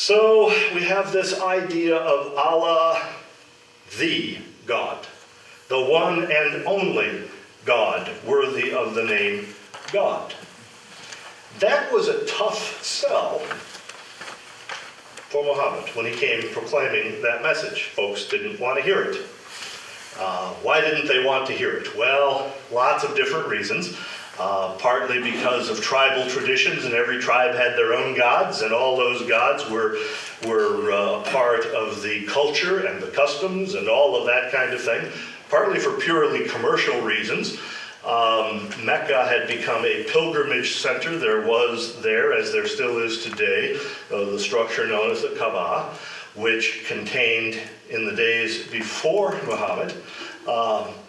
So we have this idea of Allah, the God, the one and only God, worthy of the name God. That was a tough sell for Muhammad when he came proclaiming that message. Folks didn't want to hear it. Why didn't they want to hear it? Well, lots of different reasons. Partly because of tribal traditions, and every tribe had their own gods, and all those gods were a part of the culture and the customs and all of that kind of thing. Partly for purely commercial reasons. Mecca had become a pilgrimage center. There was there, as there still is today, the structure known as the Kaaba, which contained, in the days before Muhammad,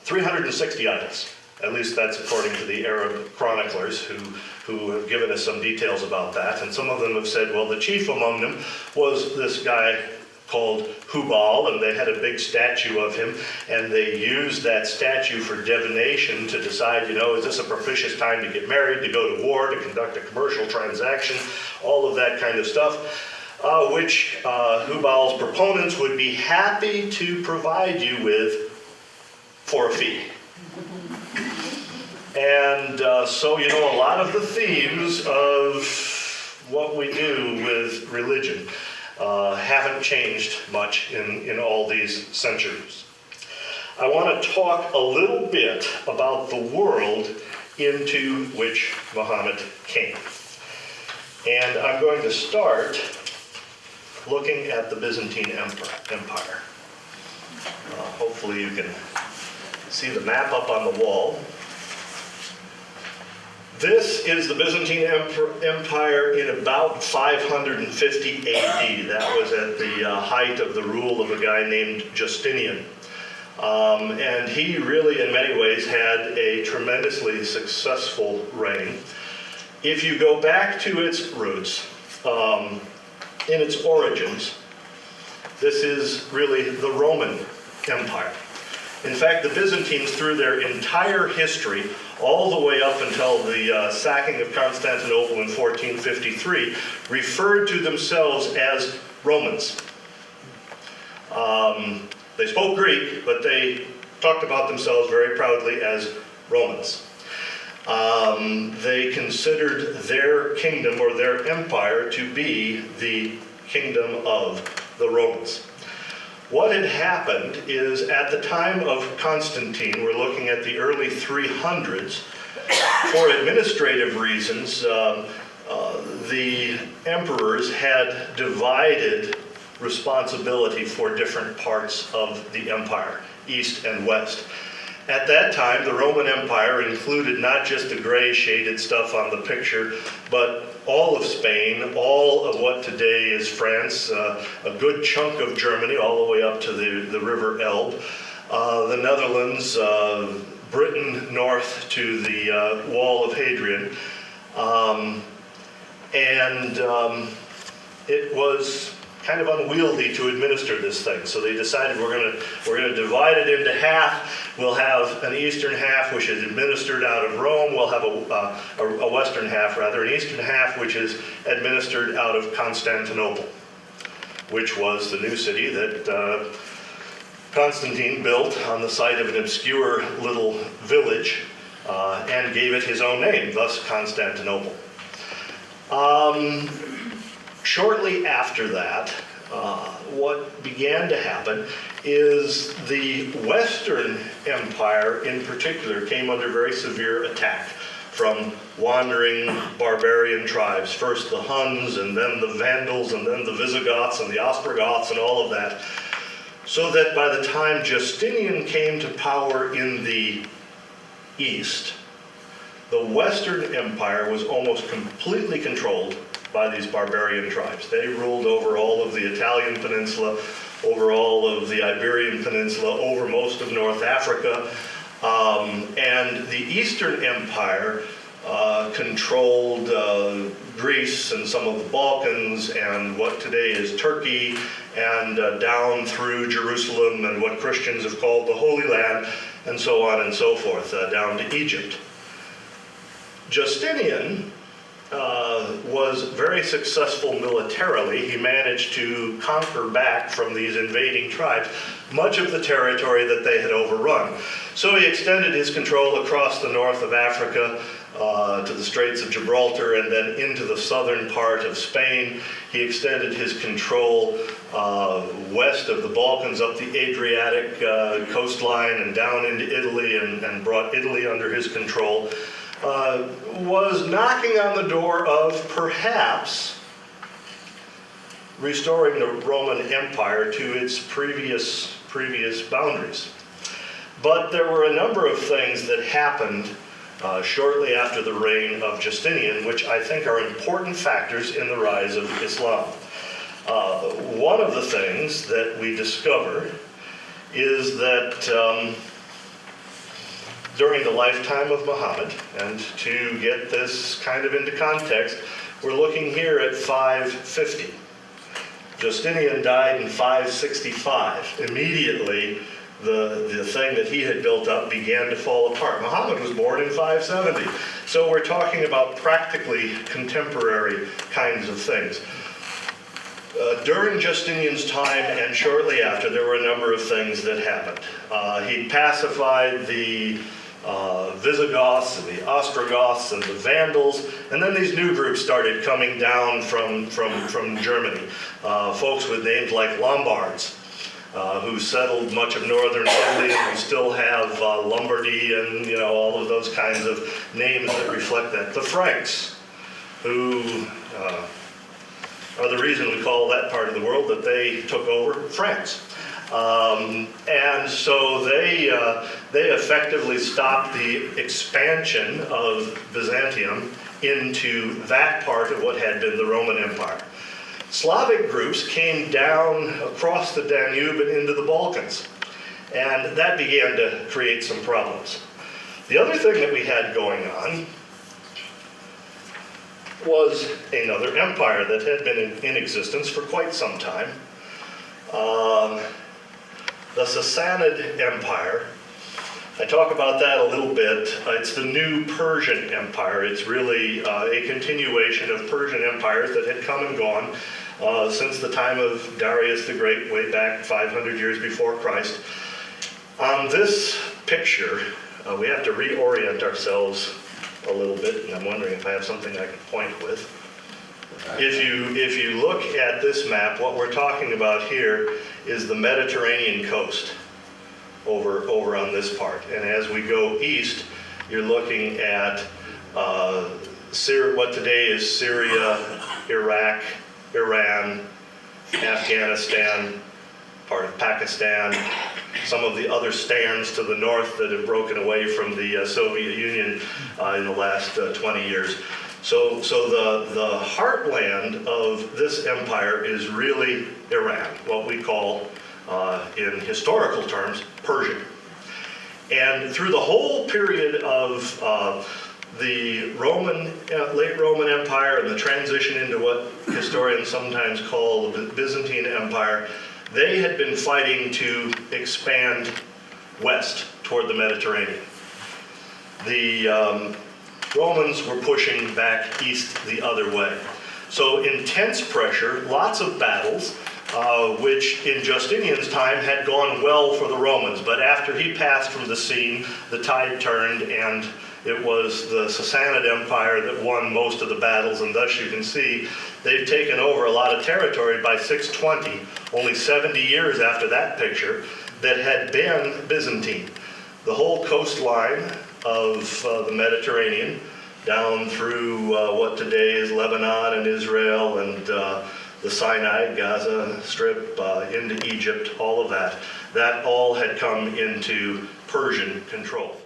360 idols. At least that's according to the Arab chroniclers who have given us some details about that. And some of them have said, well, the chief among them was this guy called Hubal, and they had a big statue of him, and they used that statue for divination to decide, is this a propitious time to get married, to go to war, to conduct a commercial transaction, all of that kind of stuff, which Hubal's proponents would be happy to provide you with for a fee. And so, a lot of the themes of what we do with religion haven't changed much in all these centuries. I want to talk a little bit about the world into which Muhammad came. And I'm going to start looking at the Byzantine Empire. Hopefully you can see the map up on the wall. This is the Byzantine Empire in about 550 AD. That was at the height of the rule of a guy named Justinian. And he really, in many ways, had a tremendously successful reign. If you go back to its roots, in its origins, this is really the Roman Empire. In fact, the Byzantines, through their entire history, all the way up until the sacking of Constantinople in 1453, referred to themselves as Romans. They spoke Greek, but they talked about themselves very proudly as Romans. They considered their kingdom or their empire to be the kingdom of the Romans. What had happened is, at the time of Constantine, we're looking at the early 300s, for administrative reasons, the emperors had divided responsibility for different parts of the empire, east and west. At that time, the Roman Empire included not just the gray shaded stuff on the picture, but all of Spain, all of what today is France, a good chunk of Germany, all the way up to the River Elbe, the Netherlands, Britain north to the Wall of Hadrian, and it was kind of unwieldy to administer this thing. So they decided we're going to divide it into half. We'll have an eastern half which is administered out of Rome. We'll have a western half, rather, an eastern half which is administered out of Constantinople, which was the new city that Constantine built on the site of an obscure little village and gave it his own name, thus Constantinople. Shortly after that, what began to happen is the Western Empire in particular came under very severe attack from wandering barbarian tribes, first the Huns and then the Vandals and then the Visigoths and the Ostrogoths and all of that, so that by the time Justinian came to power in the east, the Western Empire was almost completely controlled by these barbarian tribes. They ruled over all of the Italian peninsula, over all of the Iberian Peninsula, over most of North Africa, and the Eastern Empire controlled Greece and some of the Balkans and what today is Turkey, and down through Jerusalem and what Christians have called the Holy Land, and so on and so forth, down to Egypt. Justinian was very successful militarily. He managed to conquer back from these invading tribes much of the territory that they had overrun. So he extended his control across the north of Africa to the Straits of Gibraltar and then into the southern part of Spain. He extended his control west of the Balkans up the Adriatic coastline and down into Italy and brought Italy under his control. Was knocking on the door of perhaps restoring the Roman Empire to its previous boundaries. But there were a number of things that happened shortly after the reign of Justinian, which I think are important factors in the rise of Islam. One of the things that we discover is that during the lifetime of Muhammad, and to get this kind of into context, we're looking here at 550. Justinian died in 565. Immediately, the thing that he had built up began to fall apart. Muhammad was born in 570. So we're talking about practically contemporary kinds of things. During Justinian's time and shortly after, there were a number of things that happened. He pacified the Visigoths and the Ostrogoths and the Vandals, and then these new groups started coming down from Germany. Folks with names like Lombards, who settled much of northern Italy, and we still have Lombardy and all of those kinds of names that reflect that. The Franks, who are the reason we call that part of the world that they took over France. And so they effectively stopped the expansion of Byzantium into that part of what had been the Roman Empire. Slavic groups came down across the Danube and into the Balkans, and that began to create some problems. The other thing that we had going on was another empire that had been in existence for quite some time. The Sassanid Empire. I talk about that a little bit. It's the new Persian Empire. It's really a continuation of Persian empires that had come and gone since the time of Darius the Great, way back 500 years before Christ. On this picture, we have to reorient ourselves a little bit, and I'm wondering if I have something I can point with. If you look at this map, what we're talking about here is the Mediterranean coast over on this part. And as we go east, you're looking at what today is Syria, Iraq, Iran, Afghanistan, part of Pakistan, some of the other stands to the north that have broken away from the Soviet Union in the last 20 years. So the heartland of this empire is really Iran, what we call, in historical terms, Persia. And through the whole period of the late Roman Empire and the transition into what historians sometimes call the Byzantine Empire, they had been fighting to expand west toward the Mediterranean. The Romans were pushing back east the other way. So intense pressure, lots of battles, which in Justinian's time had gone well for the Romans. But after he passed from the scene, the tide turned, and it was the Sassanid Empire that won most of the battles, and thus you can see they've taken over a lot of territory by 620, only 70 years after that picture, that had been Byzantine. The whole coastline of the Mediterranean, down through what today is Lebanon and Israel and the Sinai, Gaza Strip, into Egypt, all of that all had come into Persian control.